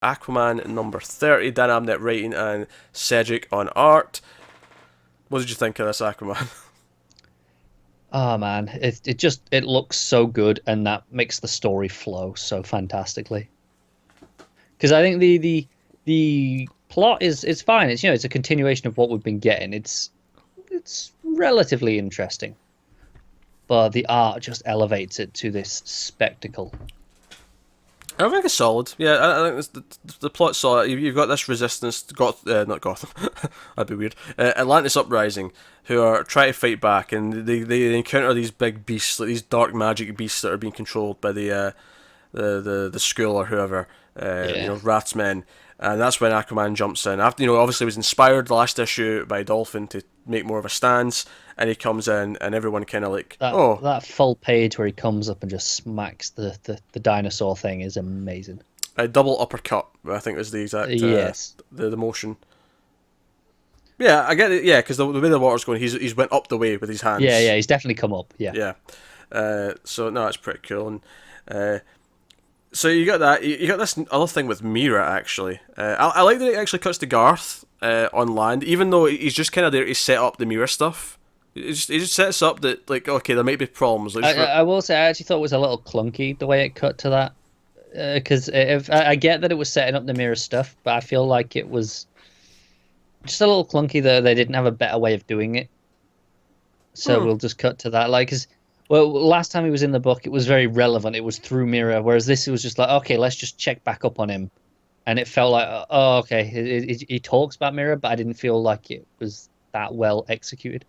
Aquaman number 30. Dan Abnett writing and Sejic on art. What did you think of this Aquaman? Oh man, it looks so good, and that makes the story flow so fantastically. Because I think the plot is fine. It's it's a continuation of what we've been getting. It's relatively interesting, but the art just elevates it to this spectacle. I think it's solid. Yeah, I think the plot's solid. You've got this resistance, not Gotham, that'd be weird. Atlantis Uprising, who are trying to fight back, and they encounter these big beasts, like these dark magic beasts that are being controlled by the school or whoever, Yeah. Wrath's men, and that's when Aquaman jumps in. After obviously was inspired last issue by Dolphin to make more of a stance, and he comes in, and everyone kind of like, That oh, that full page where he comes up and just smacks the dinosaur thing is amazing. a double uppercut. I think was the exact Yes. the motion. Yeah, I get it. Yeah, because the way the water's going, he's went up the way with his Yeah, hands. yeah, he's definitely come up. Yeah. Yeah. So no, it's pretty cool. And so you got that. You got this other thing with Mira actually. I like that it actually cuts to Garth on land, even though he's just kind of there to set up the Mira stuff. He just sets up that like okay, there might be problems. Like, I will say I actually thought it was a little clunky the way it cut to that because if I get that it was setting up the mirror stuff, but I feel like it was just a little clunky that they didn't have a better way of doing it. So we'll just cut to that. Like, 'cause, well, last time he was in the book, it was very relevant. It was through mirror, whereas this it was just like, okay, let's just check back up on him, and it felt like, oh, okay, he talks about mirror, but I didn't feel like it was that well executed.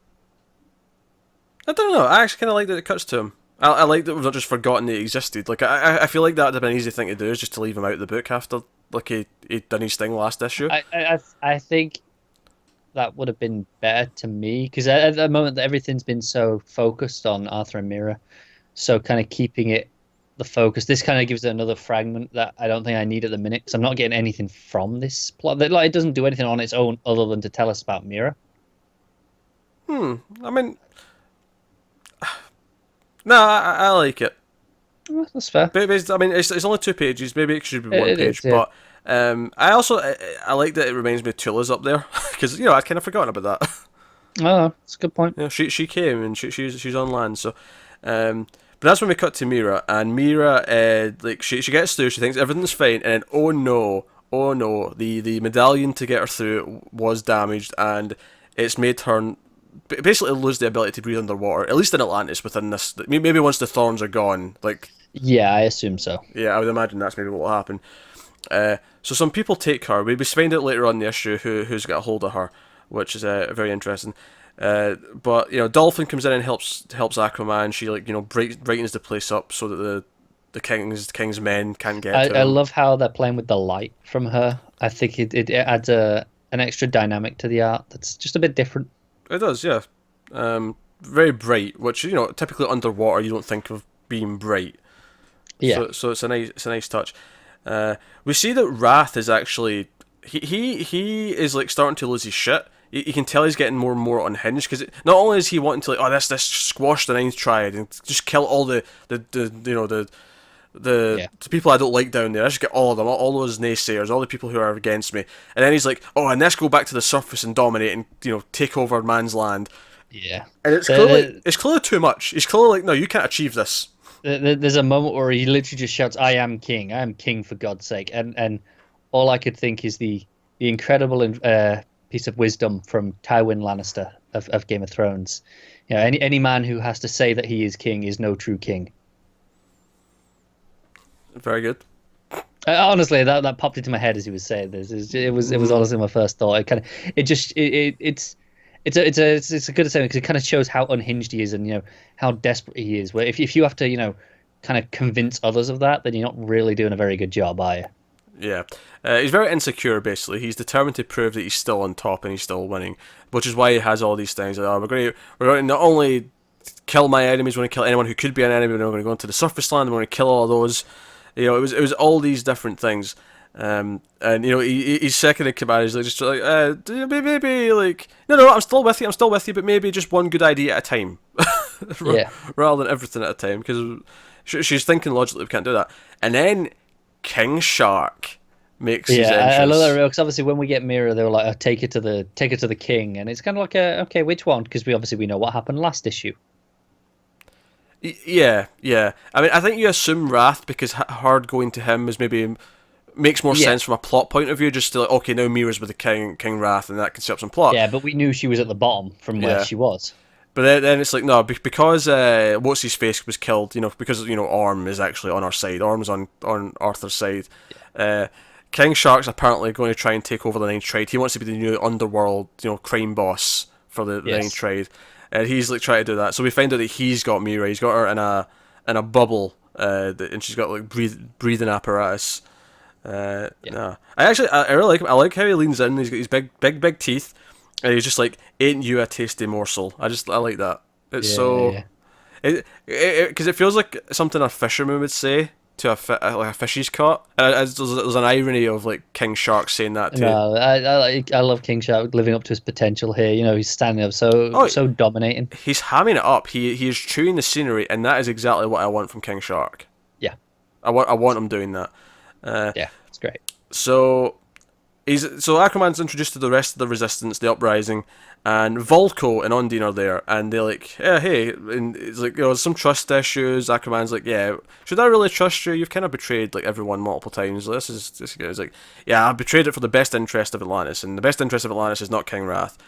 I don't know. I actually kind of like that it cuts to him. I like that we've not just forgotten that he existed. Like I feel like that would have been an easy thing to do, is just to leave him out of the book after like he'd done his thing last issue. I think that would have been better to me because at the moment everything's been so focused on Arthur and Mira, so kind of keeping it the focus. This kind of gives it another fragment that I don't think I need at the minute because I'm not getting anything from this plot. Like it doesn't do anything on its own other than to tell us about Mira. I mean, no, I like it. Well, that's fair. I mean, it's only 2 pages. Maybe it should be one It page, is, yeah. but I also I like that it reminds me of Tula's up there because I'd kind of forgotten about that. Oh, that's a good point. She came and she's on land, so but that's when we cut to Mira, and Mira like she gets through, she thinks everything's fine, and then oh no, the medallion to get her through was damaged, and it's made her basically lose the ability to breathe underwater, at least in Atlantis. Within this, maybe once the thorns are gone, like Yeah, I assume so. yeah, I would imagine that's maybe what will happen. So some people take her. We find out later on in the issue who's got a hold of her, which is very interesting. But Dolphin comes in and helps Aquaman. She brightens the place up so that the king's men can't get to I him. love how they're playing with the light from her. I think it adds an extra dynamic to the art that's just a bit different. It does, yeah. Very bright, which typically underwater you don't think of being bright. Yeah. So it's a nice touch. We see that Wrath is actually he is like starting to lose his shit. You can tell he's getting more and more unhinged because not only is he wanting to this squash the Ninth Triad and just kill all the Yeah. people I don't like down there. I just get all of them, all those naysayers, all the people who are against me. And then he's like, oh, and let's go back to the surface and dominate and take over man's land. Yeah. And it's The- clearly too much. He's clearly like, no, you can't achieve this. there's a moment where he literally just shouts, I am king. I am king for God's sake. And all I could think is the incredible piece of wisdom from Tywin Lannister of Game of Thrones. Any man who has to say that he is king is no true king. Very good. Honestly, that popped into my head as he was saying this. It was honestly my first thought. It's a good assessment because it kind of shows how unhinged he is and how desperate he is. Where if you have to kind of convince others of that, then you're not really doing a very good job, are you? Yeah. He's very insecure, basically. He's determined to prove that he's still on top and he's still winning, which is why he has all these things. Like, oh, we're going to not only kill my enemies, we're going to kill anyone who could be an enemy, we're going to go into the surface land, we're going to kill all of those. It was all these different things. And he's second in command. He's like, just like, maybe like, no, I'm still with you, but maybe just one good idea at a time, Yeah. rather than everything at a time, because she's thinking logically we can't do that. And then King Shark makes his Yeah, entrance. I love that because obviously when we get Mira, they were like, oh, take it to the king, and it's kind of like okay, which one? Because we know what happened last issue. Yeah, yeah. I mean, I think you assume Wrath because Hard going to him is maybe makes more Yeah. sense from a plot point of view. Just to like, okay, now Mira's with the King Wrath, and that can set up some plot. Yeah, but we knew she was at the bottom from where Yeah. she was. But then it's like no, because what's his face was killed. Because Orm is actually on our side. Orm's on Arthur's side. King Shark's apparently going to try and take over the Ninth Trade. He wants to be the new underworld, crime boss for the Ninth Trade, and he's like trying to do that. So we find out that he's got Mira. He's got her in a bubble, and she's got like breathing apparatus. No, I really like him. I like how he leans in. He's got these big teeth, and he's just like, "Ain't you a tasty morsel?" I like that. It's because it feels like something a fisherman would say to like a fish he's caught. And there's an irony of like King Shark saying that too. No, I love King Shark living up to his potential here. He's standing up so dominating. He's hamming it up. He is chewing the scenery, and that is exactly what I want from King Shark. Yeah, I want him doing that. Yeah, it's great. So Aquaman's introduced to the rest of the Resistance, the Uprising, and Volko and Ondine are there, and they're like, yeah, hey, and it's like, some trust issues. Aquaman's like, yeah, should I really trust you? You've kind of betrayed like everyone multiple times. This guy's like, yeah, I betrayed it for the best interest of Atlantis, and the best interest of Atlantis is not King Wrath.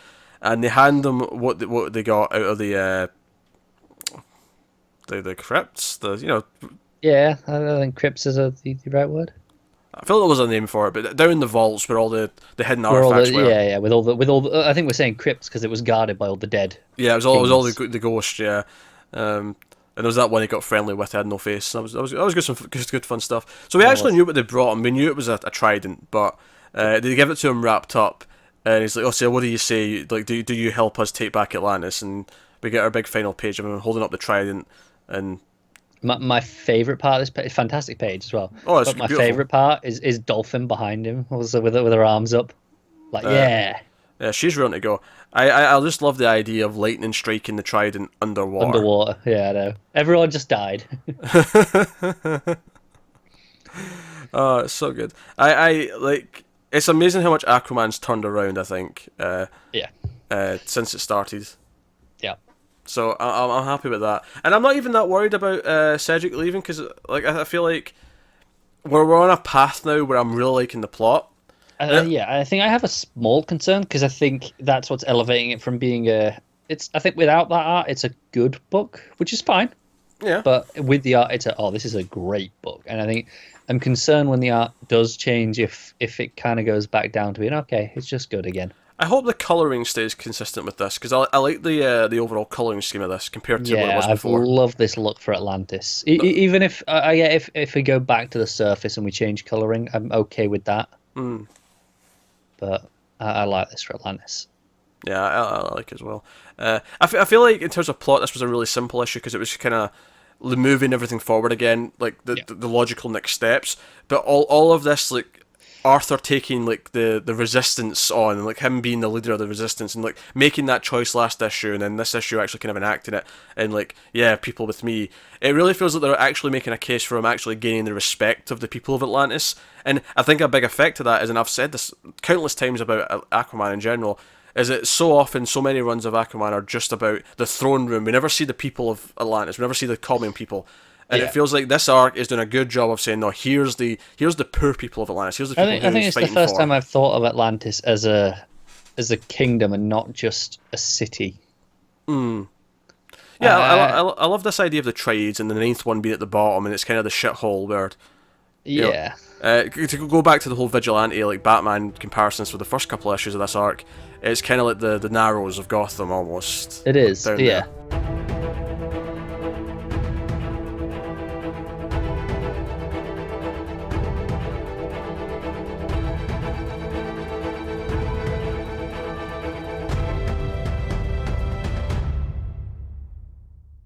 And they hand them what they got out of the crypts, Yeah, I think crypts is the right word. I feel there was a name for it, but down in the vaults where all the hidden artifacts were. Yeah, with all the I think we're saying crypts because it was guarded by all the dead. Yeah, it was all the ghosts. Yeah, and there was that one he got friendly with. He had no face. That was good fun stuff. So we actually knew what they brought him. We knew it was a trident, but they give it to him wrapped up, and he's like, "Oh, so what do you say? Like, do you help us take back Atlantis?" And we get our big final page of him holding up the trident and. My favorite part of this page, fantastic page as well. Oh, it's but my beautiful. favorite part is Dolphin behind him, also with her arms up, like yeah. Yeah, she's ready to go. I just love the idea of lightning striking the trident underwater. Underwater, yeah, I know. Everyone just died. Oh, it's so good. I like. It's amazing how much Aquaman's turned around. I think. Since it started. Yeah. So I'm happy with that, and I'm not even that worried about Sejic leaving because like I feel like we're on a path now where I'm really liking the plot. I think I have a small concern because I think that's what's elevating it from being I think without that art, it's a good book, which is fine. Yeah. But with the art, this is a great book, and I think I'm concerned when the art does change if it kind of goes back down to being okay, it's just good again. I hope the colouring stays consistent with this because I like the overall colouring scheme of this compared to what it was before. I've loved this look for Atlantis. Even if if we go back to the surface and we change colouring, I'm okay with that. Mm. But I like this for Atlantis. Yeah, I like it as well. I feel like in terms of plot, this was a really simple issue because it was kind of moving everything forward again, like the logical next steps. But all of this, like Arthur taking like the resistance on, and like him being the leader of the resistance, and like making that choice last issue, and then this issue actually kind of enacting it, and like people with me. It really feels like they're actually making a case for him actually gaining the respect of the people of Atlantis. And I think a big effect of that is, and I've said this countless times about Aquaman in general, is that so often so many runs of Aquaman are just about the throne room. We never see the people of Atlantis. We never see the common people. And it feels like this arc is doing a good job of saying, no, here's the poor people of Atlantis. Here's the people I think it's the first time I've thought of Atlantis as a kingdom and not just a city. Mm. Yeah, I love this idea of the trades and the ninth one being at the bottom, and it's kind of the shithole where. Yeah. To go back to the whole vigilante, like Batman comparisons for the first couple of issues of this arc, it's kind of like the Narrows of Gotham almost. It is. Yeah. There.